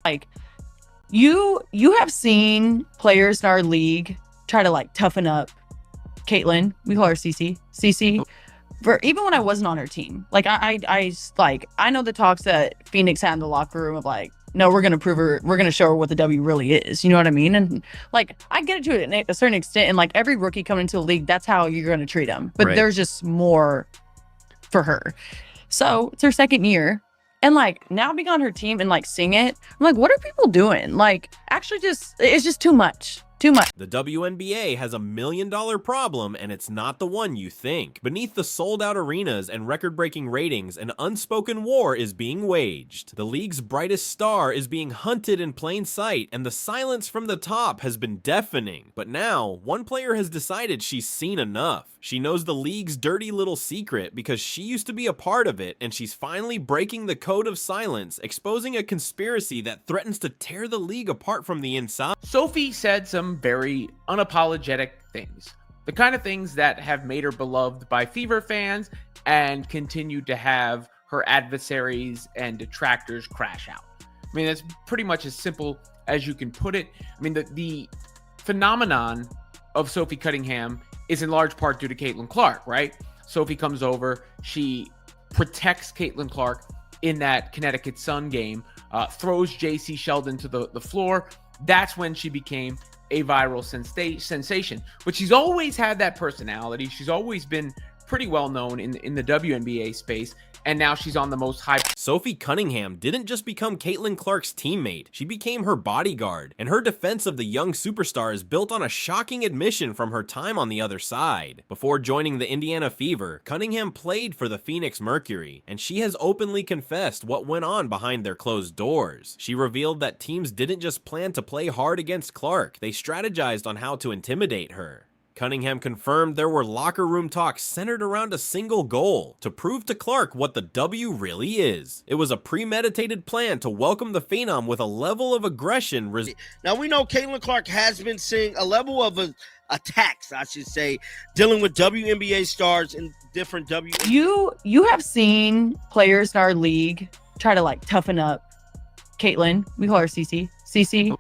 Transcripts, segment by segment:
Like you have seen players in our league try to like toughen up Caitlin. We call her Cece. Cece. For even when I wasn't on her team, like I know the talks that Phoenix had in the locker room of like, no, we're gonna prove her, we're gonna show her what the W really is. You know what I mean? And like I get it to a certain extent, and like every rookie coming into the league, that's how you're gonna treat them. But there's just more for her. So it's her second year. And like now being on her team and like seeing it, I'm like, what are people doing? Like actually it's just too much. Too much. The WNBA has $1 million problem, and it's not the one you think. Beneath the sold-out arenas and record-breaking ratings, an unspoken war is being waged. The league's brightest star is being hunted in plain sight, and the silence from the top has been deafening. But now, one player has decided she's seen enough. She knows the league's dirty little secret because she used to be a part of it, and she's finally breaking the code of silence, exposing a conspiracy that threatens to tear the league apart from the inside. Sophie said some very unapologetic things. The kind of things that have made her beloved by Fever fans and continue to have her adversaries and detractors crash out. I mean, that's pretty much as simple as you can put it. I mean, the phenomenon of Sophie Cunningham is in large part due to Caitlin Clark, right? Sophie comes over, she protects Caitlin Clark in that Connecticut Sun game, throws JC Sheldon to the floor. That's when she became a viral sensation. But she's always had that personality. She's always been pretty well known in the WNBA space, and now she's on the most hype. Sophie Cunningham didn't just become Caitlin Clark's teammate, she became her bodyguard, and her defense of the young superstar is built on a shocking admission from her time on the other side. Before joining the Indiana Fever, Cunningham played for the Phoenix Mercury, and she has openly confessed what went on behind their closed doors. She revealed that teams didn't just plan to play hard against Clark, they strategized on how to intimidate her. Cunningham confirmed there were locker room talks centered around a single goal, to prove to Clark what the W really is. It was a premeditated plan to welcome the Phenom with a level of aggression. Now we know Caitlin Clark has been seeing a level of attacks, I should say, dealing with WNBA stars and different You have seen players in our league try to like toughen up Caitlin. We call her Cece. Cece.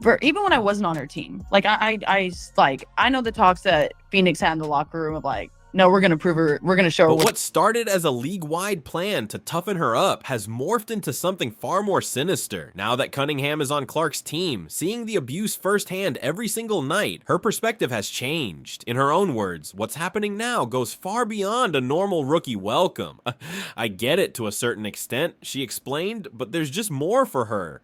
For even when I wasn't on her team, like I know the talks that Phoenix had in the locker room of like, no, we're gonna prove her, we're gonna show her. But what started as a league-wide plan to toughen her up has morphed into something far more sinister. Now that Cunningham is on Clark's team, seeing the abuse firsthand every single night, her perspective has changed. In her own words, what's happening now goes far beyond a normal rookie welcome. I get it to a certain extent, she explained, but there's just more for her.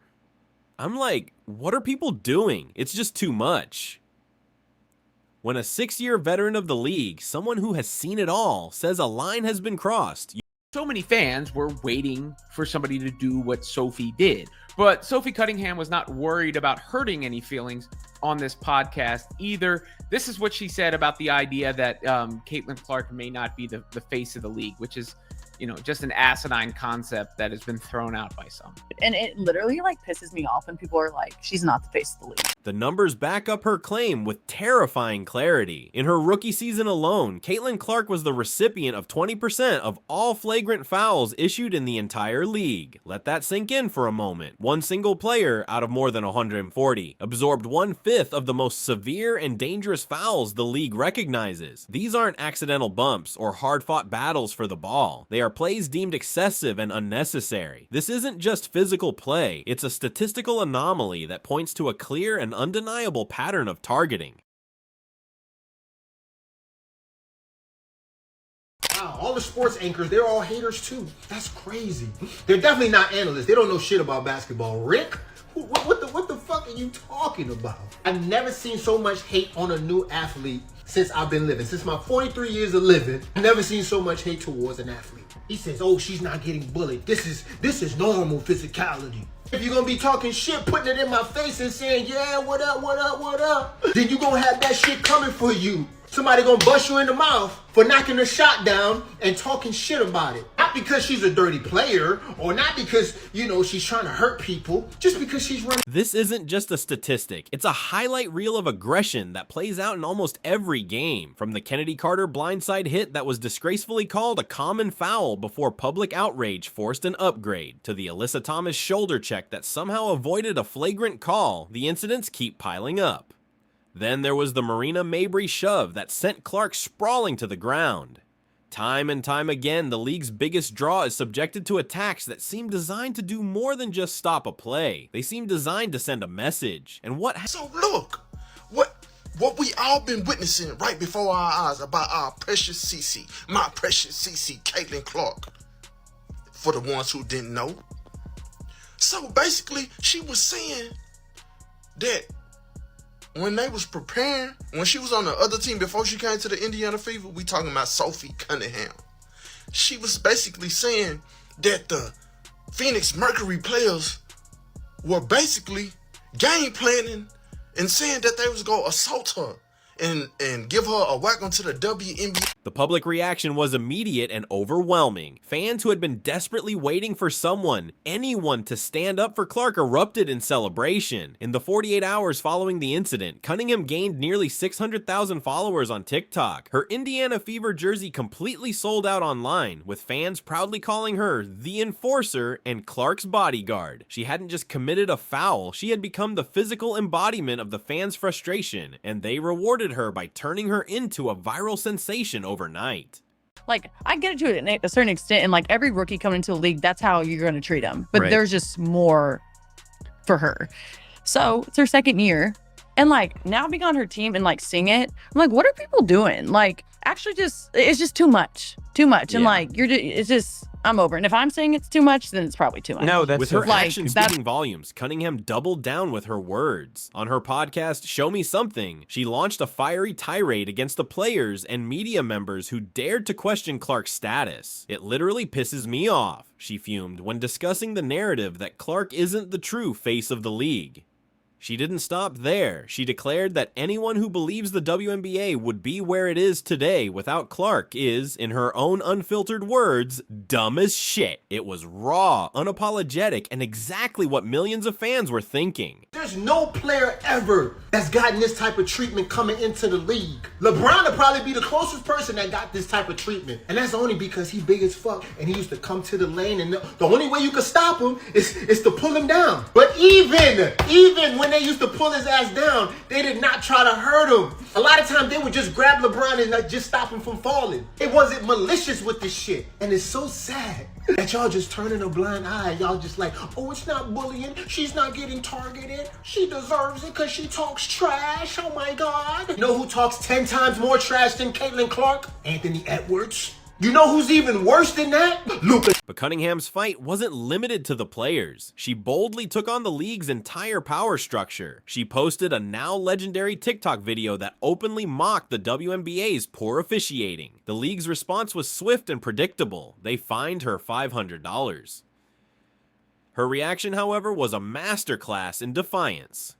I'm like, what are people doing? It's just too much. When a 6-year veteran of the league, someone who has seen it all, says a line has been crossed. So many fans were waiting for somebody to do what Sophie did. But Sophie Cunningham was not worried about hurting any feelings on this podcast either. This is what she said about the idea that Caitlin Clark may not be the face of the league, which is, you know, just an asinine concept that has been thrown out by some. And it literally like pisses me off when people are like, she's not the face of the league. The numbers back up her claim with terrifying clarity. In her rookie season alone, Caitlin Clark was the recipient of 20% of all flagrant fouls issued in the entire league. Let that sink in for a moment. One single player out of more than 140 absorbed 1/5 of the most severe and dangerous fouls the league recognizes. These aren't accidental bumps or hard-fought battles for the ball. They are plays deemed excessive and unnecessary. This isn't just physical play, it's a statistical anomaly that points to a clear and undeniable pattern of targeting. Wow, all the sports anchors, they're all haters too. That's crazy. They're definitely not analysts. They don't know shit about basketball. Rick, what the fuck are you talking about? I've never seen so much hate on a new athlete since I've been living. Since my 43 years of living, I've never seen so much hate towards an athlete. He says, oh, she's not getting bullied. This is normal physicality. If you're gonna be talking shit, putting it in my face and saying, yeah, what up, then you gonna have that shit coming for you. Somebody gonna bust you in the mouth for knocking a shot down and talking shit about it. Not because she's a dirty player or not because, you know, she's trying to hurt people, just because she's running. This isn't just a statistic, it's a highlight reel of aggression that plays out in almost every game. From the Kennedy Carter blindside hit that was disgracefully called a common foul before public outrage forced an upgrade, to the Alyssa Thomas shoulder check that somehow avoided a flagrant call, the incidents keep piling up. Then there was the Marina Mabry shove that sent Clark sprawling to the ground. Time and time again, the league's biggest draw is subjected to attacks that seem designed to do more than just stop a play. They seem designed to send a message. And So look, what we all been witnessing right before our eyes about our precious CC, my precious CC, Caitlin Clark, for the ones who didn't know. So basically, she was saying that when they was preparing, when she was on the other team before she came to the Indiana Fever, we talking about Sophie Cunningham. She was basically saying that the Phoenix Mercury players were basically game planning and saying that they was going to assault her and give her a welcome to the WNBA. The public reaction was immediate and overwhelming. Fans who had been desperately waiting for anyone to stand up for Clark erupted in celebration. In the 48 hours following the incident, Cunningham gained nearly 600,000 followers on TikTok. Her Indiana Fever jersey completely sold out online, with fans proudly calling her the Enforcer and Clark's bodyguard. She hadn't just committed a foul, she had become the physical embodiment of the fans' frustration, and they rewarded her by turning her into a viral sensation overnight. Like, I get it to a certain extent, and like every rookie coming into the league, that's how you're going to treat them. But there's just more for her. So it's her second year, and like now being on her team and like seeing it, I'm like, what are people doing? Like, actually, it's just too much, and like it's just. I'm over. And if I'm saying it's too much, then it's probably too much. No, that's with her actions speaking volumes, Cunningham doubled down with her words. On her podcast, Show Me Something, she launched a fiery tirade against the players and media members who dared to question Clark's status. It literally pisses me off, she fumed, when discussing the narrative that Clark isn't the true face of the league. She didn't stop there. She declared that anyone who believes the WNBA would be where it is today without Clark is, in her own unfiltered words, dumb as shit. It was raw, unapologetic, and exactly what millions of fans were thinking. There's no player ever that's gotten this type of treatment coming into the league. LeBron would probably be the closest person that got this type of treatment. And that's only because he big as fuck and he used to come to the lane, and the only way you could stop him is to pull him down. But even when they used to pull his ass down, they did not try to hurt him. A lot of times they would just grab LeBron and like just stop him from falling. It wasn't malicious with this shit. And it's so sad that y'all just turning a blind eye. Y'all just like, oh, it's not bullying. She's not getting targeted. She deserves it because she talks trash. Oh my God. You know who talks 10 times more trash than Caitlin Clark? Anthony Edwards. You know who's even worse than that? Luka. But Cunningham's fight wasn't limited to the players. She boldly took on the league's entire power structure. She posted a now legendary TikTok video that openly mocked the WNBA's poor officiating. The league's response was swift and predictable. They fined her $500. Her reaction, however, was a masterclass in defiance.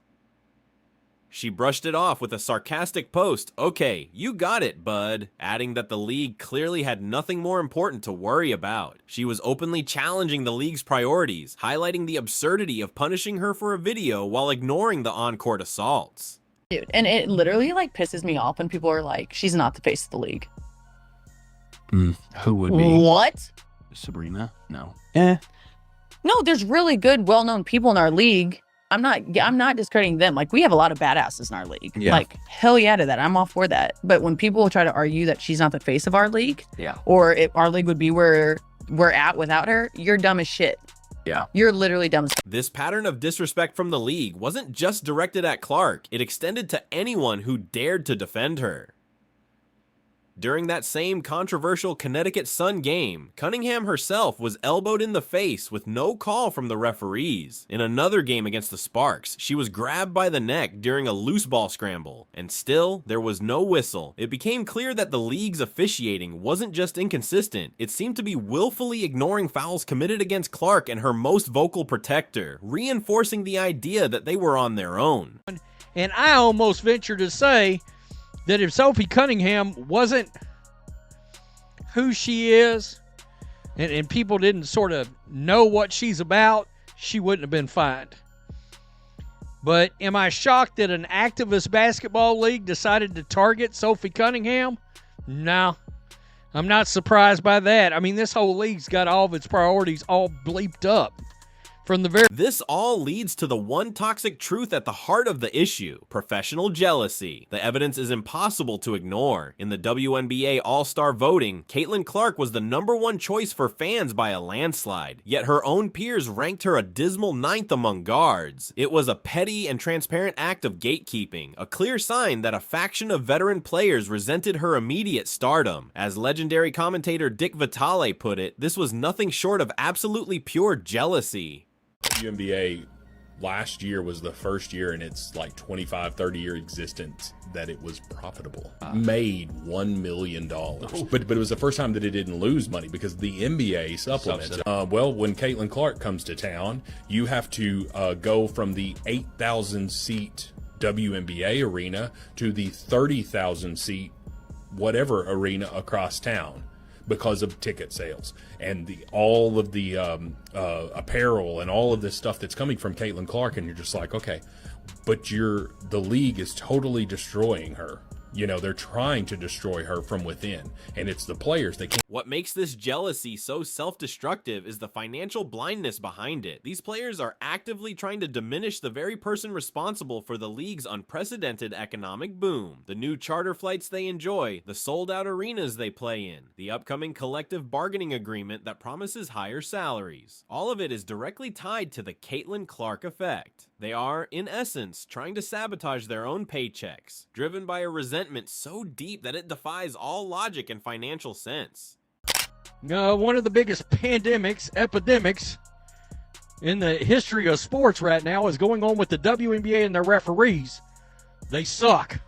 She brushed it off with a sarcastic post, "Okay, you got it, bud," adding that the league clearly had nothing more important to worry about. She was openly challenging the league's priorities, highlighting the absurdity of punishing her for a video while ignoring the on-court assaults. Dude, and it literally like pisses me off when people are like, she's not the face of the league. Who would be? What? Sabrina? No. No, there's really good, well-known people in our league. I'm not discrediting them. Like, we have a lot of badasses in our league. Yeah. Like, hell yeah to that. I'm all for that. But when people try to argue that she's not the face of our league, Yeah. or if our league would be where we're at without her, you're dumb as shit. Yeah. You're literally dumb as This pattern of disrespect from the league wasn't just directed at Clark. It extended to anyone who dared to defend her. During that same controversial Connecticut Sun game, Cunningham herself was elbowed in the face with no call from the referees. In another game against the Sparks, she was grabbed by the neck during a loose ball scramble, and still, there was no whistle. It became clear that the league's officiating wasn't just inconsistent, it seemed to be willfully ignoring fouls committed against Clark and her most vocal protector, reinforcing the idea that they were on their own. And I almost venture to say that if Sophie Cunningham wasn't who she is, and people didn't sort of know what she's about, she wouldn't have been fined. But am I shocked that an activist basketball league decided to target Sophie Cunningham? No. I'm not surprised by that. I mean, this whole league's got all of its priorities all bleeped up. From the very This all leads to the one toxic truth at the heart of the issue: professional jealousy. The evidence is impossible to ignore. In the WNBA All-Star voting, Caitlin Clark was the #1 choice for fans by a landslide, yet her own peers ranked her a dismal 9th among guards. It was a petty and transparent act of gatekeeping, a clear sign that a faction of veteran players resented her immediate stardom. As legendary commentator Dick Vitale put it, this was nothing short of absolutely pure jealousy. WNBA last year was the first year in its like 25-30 year existence that it was profitable. Made $1 million. But it was the first time that it didn't lose money because the NBA supplements. Well, when Caitlin Clark comes to town, you have to go from the 8,000 seat WNBA arena to the 30,000 seat whatever arena across town, because of ticket sales and all of the apparel and all of this stuff that's coming from Caitlin Clark. And you're just like, okay, but the league is totally destroying her. You know, they're trying to destroy her from within, and it's the players that can't. What makes this jealousy so self-destructive is the financial blindness behind it. These players are actively trying to diminish the very person responsible for the league's unprecedented economic boom. The new charter flights they enjoy, the sold-out arenas they play in, the upcoming collective bargaining agreement that promises higher salaries. All of it is directly tied to the Caitlin Clark effect. They are, in essence, trying to sabotage their own paychecks, driven by a resentment so deep that it defies all logic and financial sense. one of the biggest epidemics in the history of sports right now is going on with the WNBA and their referees. They suck.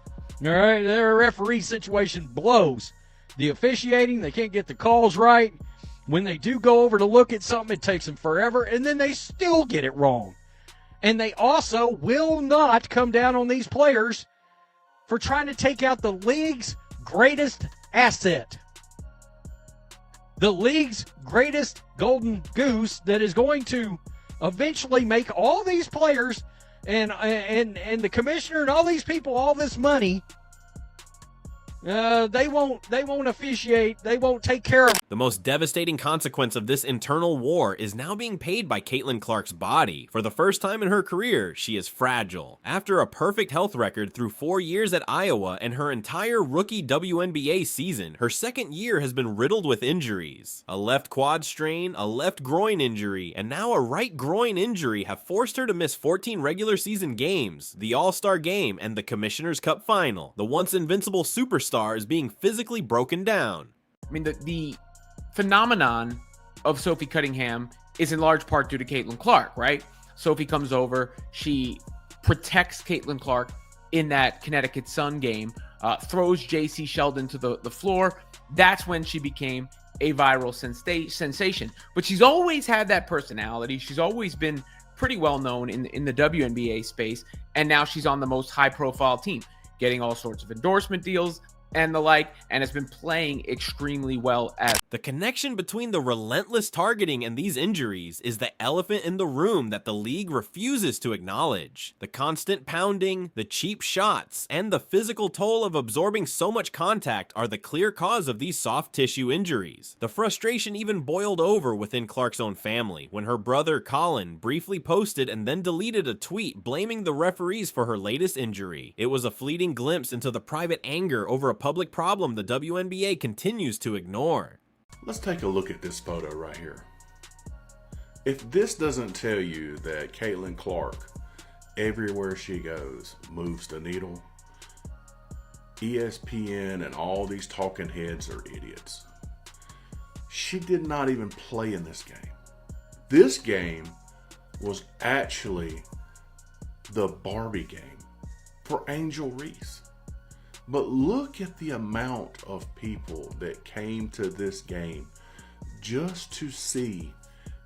All right, their referee situation blows. The officiating, they can't get the calls right. When they do go over to look at something, it takes them forever, and then they still get it wrong. And they also will not come down on these players for trying to take out the league's greatest asset. The league's greatest golden goose that is going to eventually make all these players and the commissioner and all these people all this money. They won't officiate. They won't take care of. The most devastating consequence of this internal war is now being paid by Caitlin Clark's body. For the first time in her career, she is fragile. After a perfect health record through 4 years at Iowa and her entire rookie WNBA season, her second year has been riddled with injuries. A left quad strain, a left groin injury, and now a right groin injury have forced her to miss 14 regular season games, the All-Star game, and the Commissioner's Cup final. The once invincible superstar is being physically broken down. I mean, the phenomenon of Sophie Cunningham is in large part due to Caitlin Clark, right? Sophie comes over, she protects Caitlin Clark in that Connecticut Sun game, throws J.C. Sheldon to the floor. That's when she became a viral sensation. But she's always had that personality. She's always been pretty well known in the WNBA space, and now she's on the most high-profile team, getting all sorts of endorsement deals and the like, and has been playing extremely well as. The connection between the relentless targeting and these injuries is the elephant in the room that the league refuses to acknowledge. The constant pounding, the cheap shots, and the physical toll of absorbing so much contact are the clear cause of these soft tissue injuries. The frustration even boiled over within Clark's own family when her brother Colin briefly posted and then deleted a tweet blaming the referees for her latest injury. It was a fleeting glimpse into the private anger over a public problem the WNBA continues to ignore. Let's take a look at this photo right here. If this doesn't tell you that Caitlin Clark, everywhere she goes, moves the needle, ESPN and all these talking heads are idiots. She did not even play in this game. This game was actually the Barbie game for Angel Reese. But look at the amount of people that came to this game just to see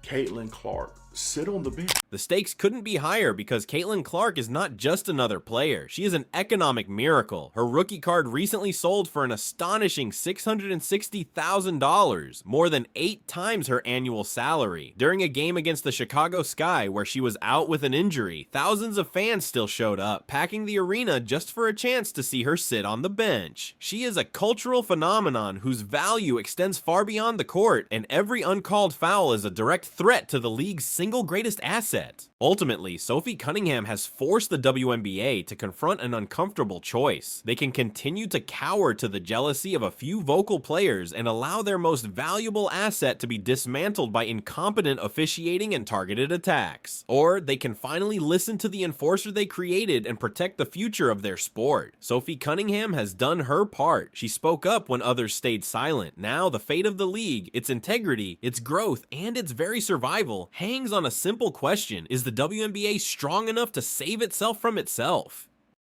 Caitlin Clark sit on the bench. The stakes couldn't be higher because Caitlin Clark is not just another player. She is an economic miracle. Her rookie card recently sold for an astonishing $660,000, more than 8 times her annual salary. During a game against the Chicago Sky where she was out with an injury, thousands of fans still showed up, packing the arena just for a chance to see her sit on the bench. She is a cultural phenomenon whose value extends far beyond the court, and every uncalled foul is a direct threat to the league's single greatest asset. Ultimately, Sophie Cunningham has forced the WNBA to confront an uncomfortable choice. They can continue to cower to the jealousy of a few vocal players and allow their most valuable asset to be dismantled by incompetent officiating and targeted attacks. Or they can finally listen to the enforcer they created and protect the future of their sport. Sophie Cunningham has done her part. She spoke up when others stayed silent. Now the fate of the league, its integrity, its growth, and its very survival hangs on a simple question: is the WNBA strong enough to save itself from itself?